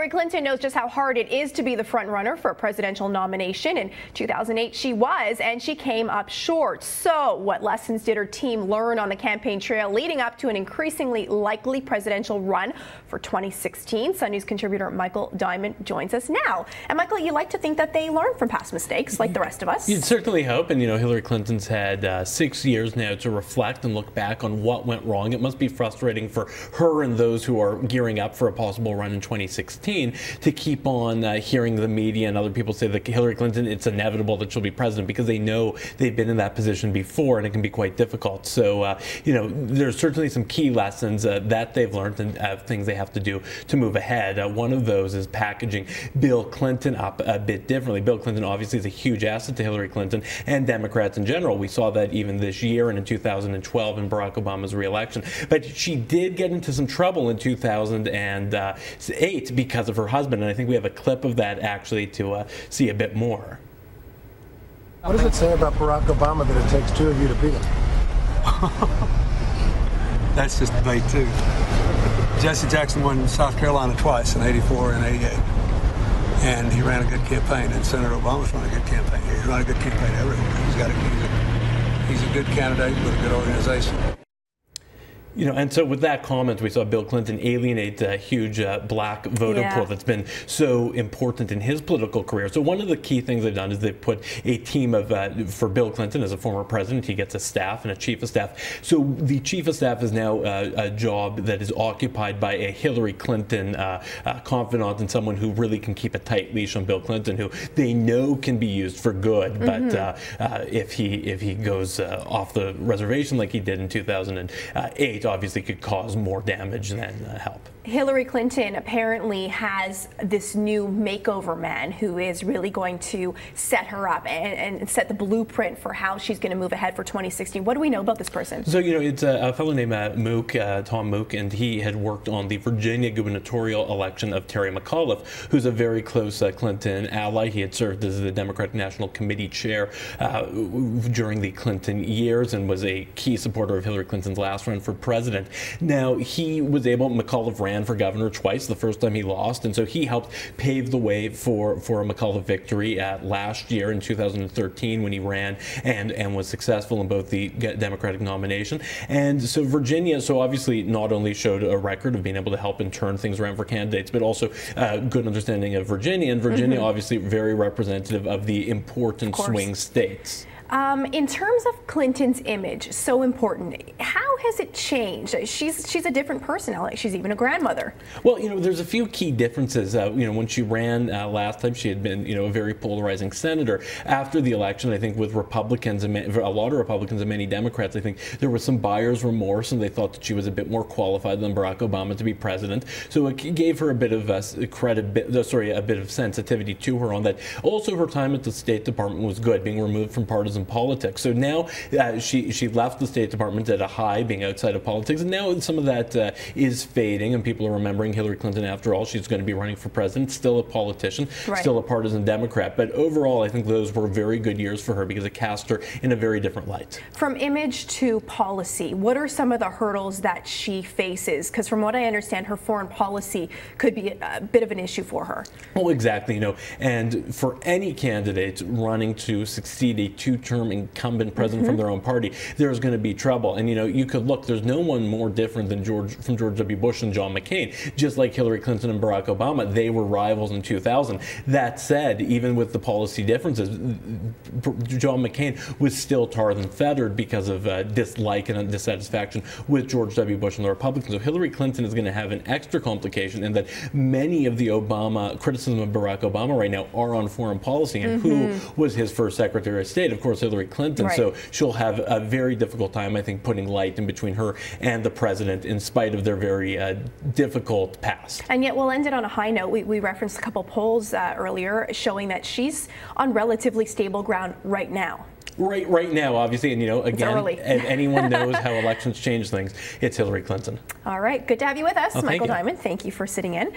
Hillary Clinton knows just how hard it is to be the front runner for a presidential nomination. In 2008, she was, and she came up short. So what lessons did her team learn on the campaign trail leading up to an increasingly likely presidential run for 2016? Sun News contributor Michael Diamond joins us now. And Michael, you like to think that they learn from past mistakes like the rest of us? You'd certainly hope. And, Hillary Clinton's had 6 years now to reflect and look back on what went wrong. It must be frustrating for her and those who are gearing up for a possible run in 2016 to keep on hearing the media and other people say that Hillary Clinton, it's inevitable that she'll be president, because they know they've been in that position before and it can be quite difficult. So, there's certainly some key lessons that they've learned and things they have to do to move ahead. One of those is packaging Bill Clinton up a bit differently. Bill Clinton obviously is a huge asset to Hillary Clinton and Democrats in general. We saw that even this year and in 2012 in Barack Obama's re-election. But she did get into some trouble in 2008 because of her husband, and I think we have a clip of that actually to see a bit more. What does it say about Barack Obama that it takes two of you to beat him? That's just debate too. Jesse Jackson won South Carolina twice, in '84 and '88. And he ran a good campaign, and Senator Obama's run a good campaign here. He's run a good campaign everywhere. He's a good candidate with a good organization. And so with that comment, we saw Bill Clinton alienate a huge black voter pool that's been so important in his political career. So one of the key things they've done is they've put a team of, for Bill Clinton as a former president, he gets a staff and a chief of staff. So the chief of staff is now a job that is occupied by a Hillary Clinton confidant and someone who really can keep a tight leash on Bill Clinton, who they know can be used for good. But if he goes off the reservation like he did in 2008, obviously could cause more damage than help. Hillary Clinton apparently has this new makeover man who is really going to set her up and set the blueprint for how she's going to move ahead for 2016. What do we know about this person? So, it's a fellow named Tom Mook, and he had worked on the Virginia gubernatorial election of Terry McAuliffe, who's a very close Clinton ally. He had served as the Democratic National Committee chair during the Clinton years and was a key supporter of Hillary Clinton's last run for president. Now, McAuliffe ran for governor twice, the first time he lost, and so he helped pave the way for a McAuliffe victory last year in 2013 when he ran and was successful in both the Democratic nomination. And so Virginia, obviously not only showed a record of being able to help and turn things around for candidates, but also a good understanding of Virginia, and Virginia obviously very representative of the important swing states. In terms of Clinton's image, so important, how has it changed? She's a different person now. She's even a grandmother. Well, there's a few key differences. When she ran last time, she had been, a very polarizing senator. After the election, I think with Republicans, and a lot of Republicans and many Democrats, I think there was some buyer's remorse, and they thought that she was a bit more qualified than Barack Obama to be president. So it gave her a bit of a bit of sensitivity to her on that. Also, her time at the State Department was good, being removed from partisan politics. So now she left the State Department at a high, being outside of politics, and now some of that is fading, and people are remembering Hillary Clinton. After all, she's going to be running for president, still a politician, still a partisan Democrat. But overall, I think those were very good years for her because it cast her in a very different light. From image to policy, what are some of the hurdles that she faces? Because from what I understand, her foreign policy could be a bit of an issue for her. Well, exactly, and for any candidate running to succeed a two-term incumbent president from their own party, there's going to be trouble. And you could look, there's no one more different than George W. Bush and John McCain. Just like Hillary Clinton and Barack Obama, they were rivals in 2000. That said, even with the policy differences, John McCain was still tarred and feathered because of dislike and dissatisfaction with George W. Bush and the Republicans. So Hillary Clinton is going to have an extra complication in that many of the criticism of Barack Obama right now are on foreign policy and who was his first Secretary of State. Of course, Hillary Clinton. So she'll have a very difficult time, I think, putting light in between her and the president in spite of their very difficult past. And yet we'll end it on a high note. We referenced a couple polls earlier showing that she's on relatively stable ground right now. Right now, obviously, and again, anyone knows how elections change things. It's Hillary Clinton. All right, good to have you with us, Oh, Michael Diamond. Thank you for sitting in.